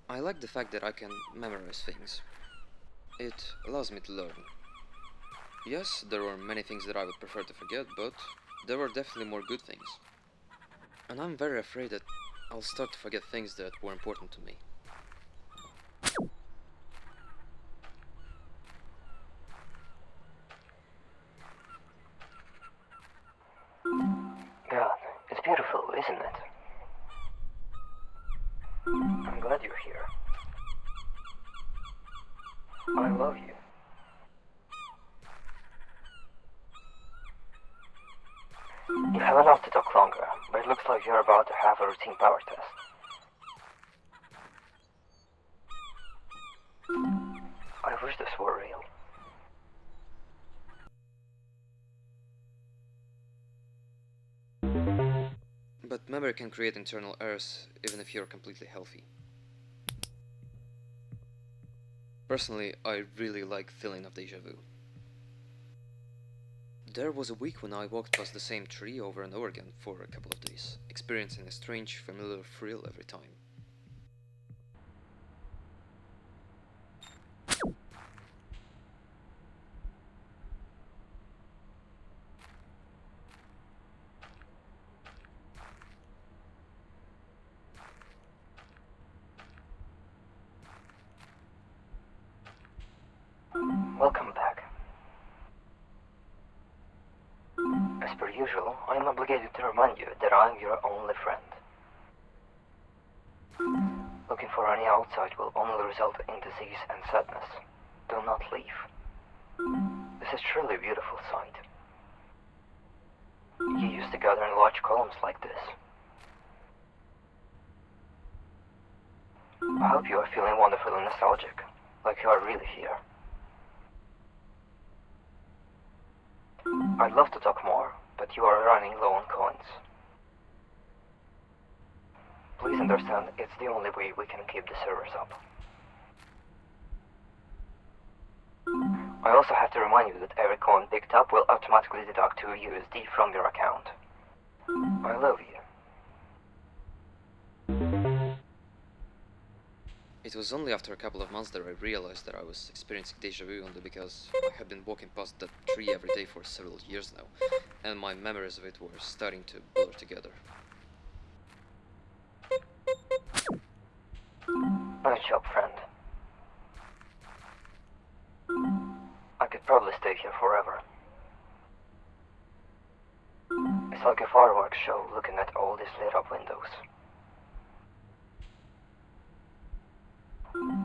I like the fact that I can memorize things. It allows me to learn. Yes, there were many things that I would prefer to forget, but there were definitely more good things. And I'm very afraid that I'll start to forget things that were important to me. God, it's beautiful, isn't it? I'm glad you're here. I love you. You have enough to talk longer, but it looks like you're about to have a routine power test. I wish this were real. But memory can create internal errors even if you're completely healthy. Personally, I really like the feeling of deja vu. There was a week when I walked past the same tree over and over again for a couple of days, experiencing a strange, familiar thrill every time. Welcome back. As per usual, I am obligated to remind you that I am your only friend. Looking for any outside will only result in disease and sadness. Do not leave. This is truly a beautiful sight. You used to gather in large columns like this. I hope you are feeling wonderfully nostalgic, like you are really here. I'd love to talk more, but you are running low on coins. Please understand, it's the only way we can keep the servers up. I also have to remind you that every coin picked up will automatically deduct 2 USD from your account. I love you. It was only after a couple of months that I realized that I was experiencing deja vu only because I had been walking past that tree every day for several years now, and my memories of it were starting to blur together. Nice job, friend. I could probably stay here forever. It's like a fireworks show looking at all these lit up windows.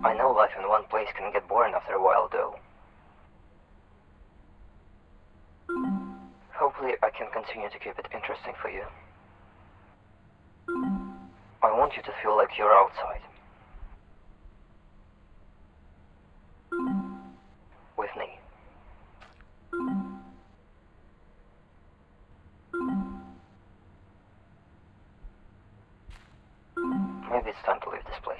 I know life in one place can get boring after a while, though. Hopefully I can continue to keep it interesting for you. I want you to feel like you're outside. With me. Maybe it's time to leave this place.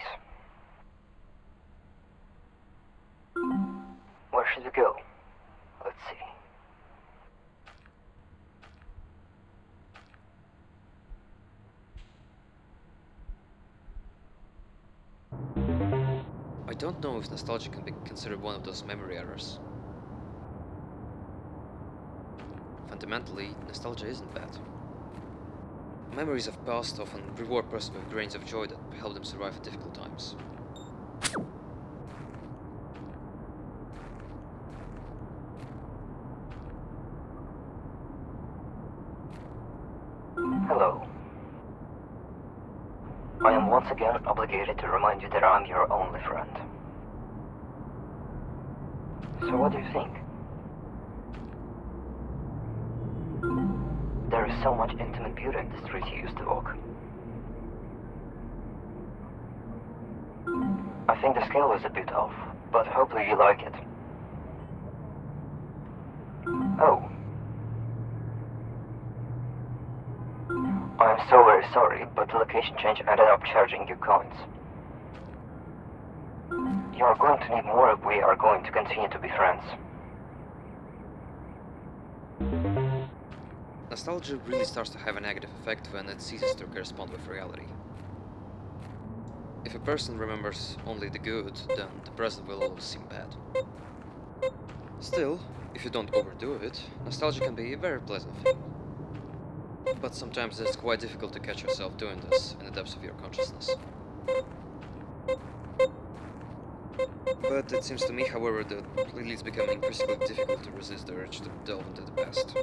Where should we go? Let's see. I don't know if nostalgia can be considered one of those memory errors. Fundamentally, nostalgia isn't bad. Memories of past often reward person with grains of joy that help them survive difficult times. Hello. I am once again obligated to remind you that I'm your only friend. So what do you think? There is so much intimate beauty in the street you used to walk. I think the scale is a bit off, but hopefully you like it. Oh. I am so very sorry, but the location change ended up charging you coins. You are going to need more if we are going to continue to be friends. Nostalgia really starts to have a negative effect when it ceases to correspond with reality. If a person remembers only the good, then the present will always seem bad. Still, if you don't overdo it, nostalgia can be a very pleasant thing. But sometimes it's quite difficult to catch yourself doing this in the depths of your consciousness. But it seems to me, however, that lately it's becoming increasingly difficult to resist the urge to delve into the past.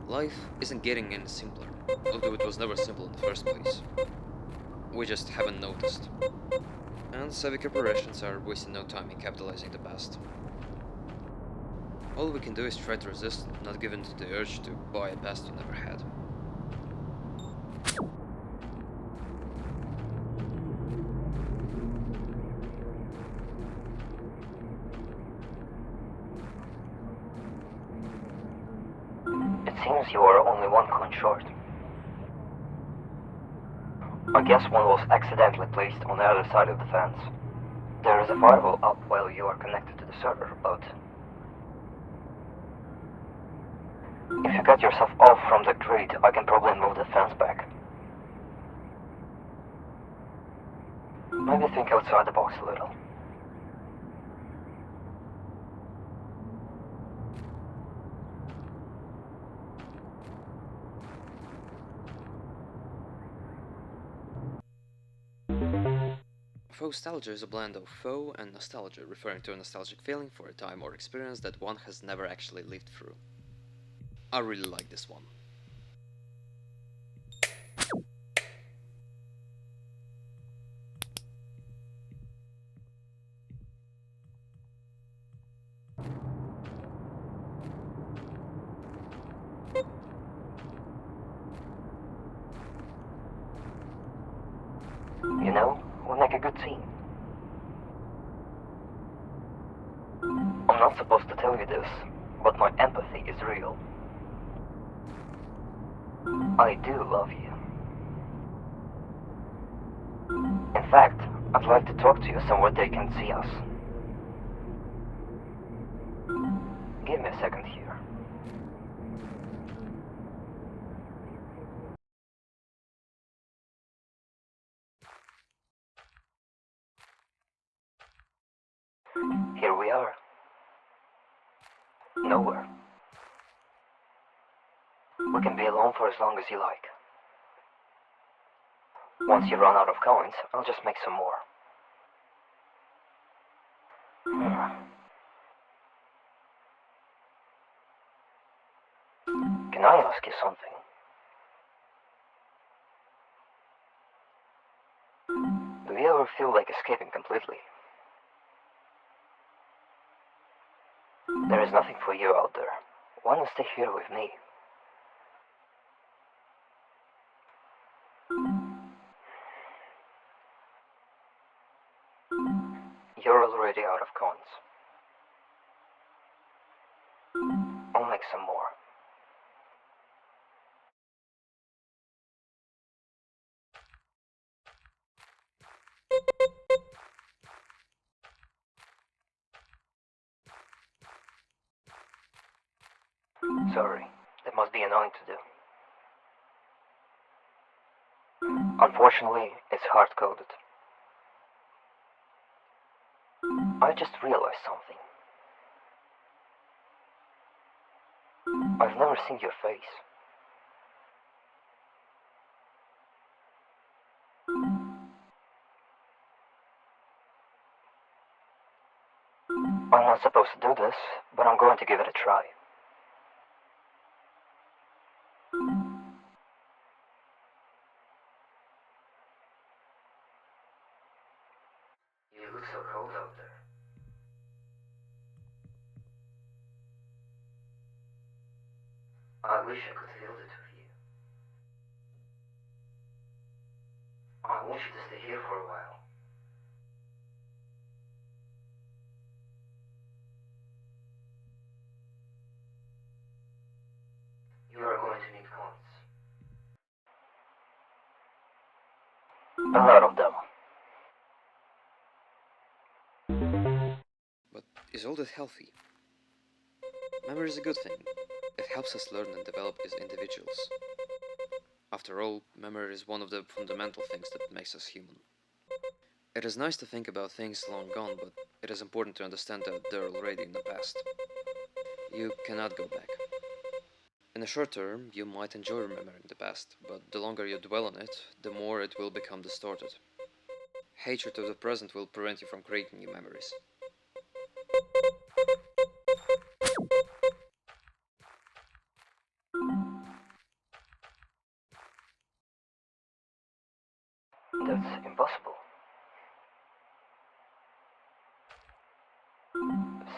Life isn't getting any simpler, although it was never simple in the first place. We just haven't noticed. And savvy corporations are wasting no time in capitalizing the past. All we can do is try to resist, not give in to the urge to buy a past we never had. It seems you are only one coin short. I guess one was accidentally placed on the other side of the fence. There is a firewall up while you are connected to the server, but if you cut yourself off from the grid, I can probably move the fence back. Maybe think outside the box a little. Nostalgia is a blend of faux and nostalgia, referring to a nostalgic feeling for a time or experience that one has never actually lived through. I really like this one. You know, we make a good team. I'm not supposed to tell you this, but my empathy is real. I do love you. In fact, I'd like to talk to you somewhere they can see us. Give me a second here. Here we are. Nowhere. We can be alone for as long as you like. Once you run out of coins, I'll just make some more. Can I ask you something? Do you ever feel like escaping completely? There is nothing for you out there. Why not stay here with me? You're already out of coins. I'll make some more. Sorry, that must be annoying to do. Unfortunately, it's hard-coded. I just realized something. I've never seen your face. I'm not supposed to do this, but I'm going to give it a try. You look so cold out there. I wish I could feel it with you. I want you to stay here for a while. You are going to need coins. A lot of them. But is all that healthy? Memory is a good thing. It helps us learn and develop as individuals. After all, memory is one of the fundamental things that makes us human. It is nice to think about things long gone, but it is important to understand that they're already in the past. You cannot go back. In the short term, you might enjoy remembering the past, but the longer you dwell on it, the more it will become distorted. Hatred of the present will prevent you from creating new memories. That's impossible.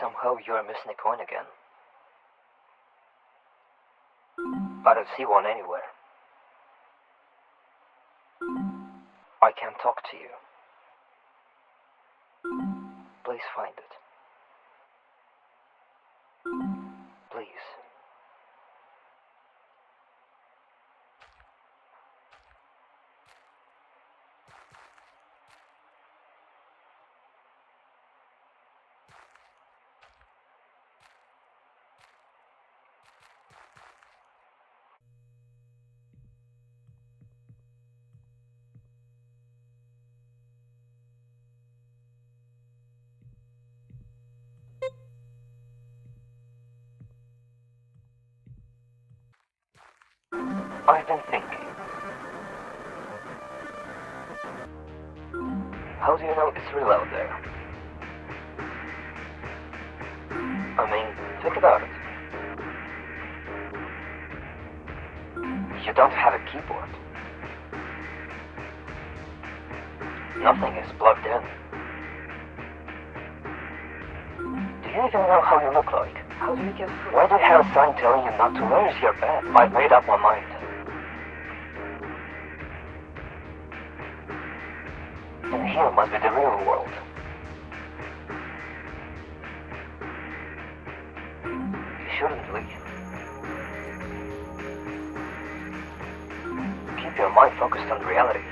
Somehow you're missing a coin again. I don't see one anywhere. I can't talk to you. Please find it. Please. I've been thinking. How do you know it's real out there? I mean, think about it. You don't have a keyboard. Nothing is plugged in. Do you even know how you look like? How do you get food? Why do you have a sign telling you not to? Where is your bed? I've made up my mind. And here must be the real world. You shouldn't leave. Keep your mind focused on reality.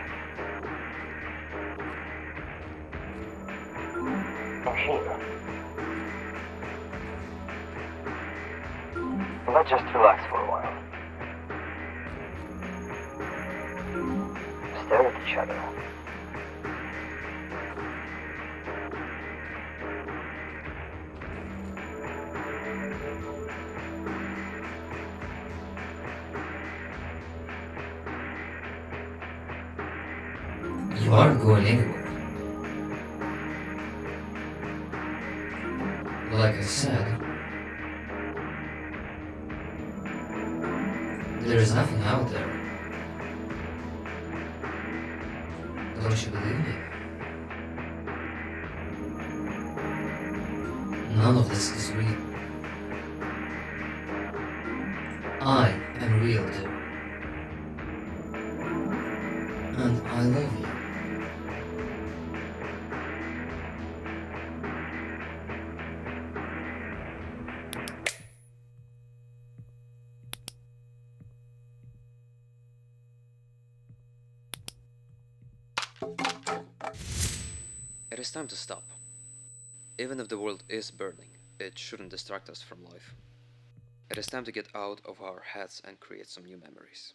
And here. Let's just relax for a while. Stare at each other. You aren't going anywhere. Like I said, there is nothing out there. Don't you believe me? None of this is real. I am real too. And I love you. It is time to stop. Even if the world is burning, it shouldn't distract us from life. It is time to get out of our heads and create some new memories.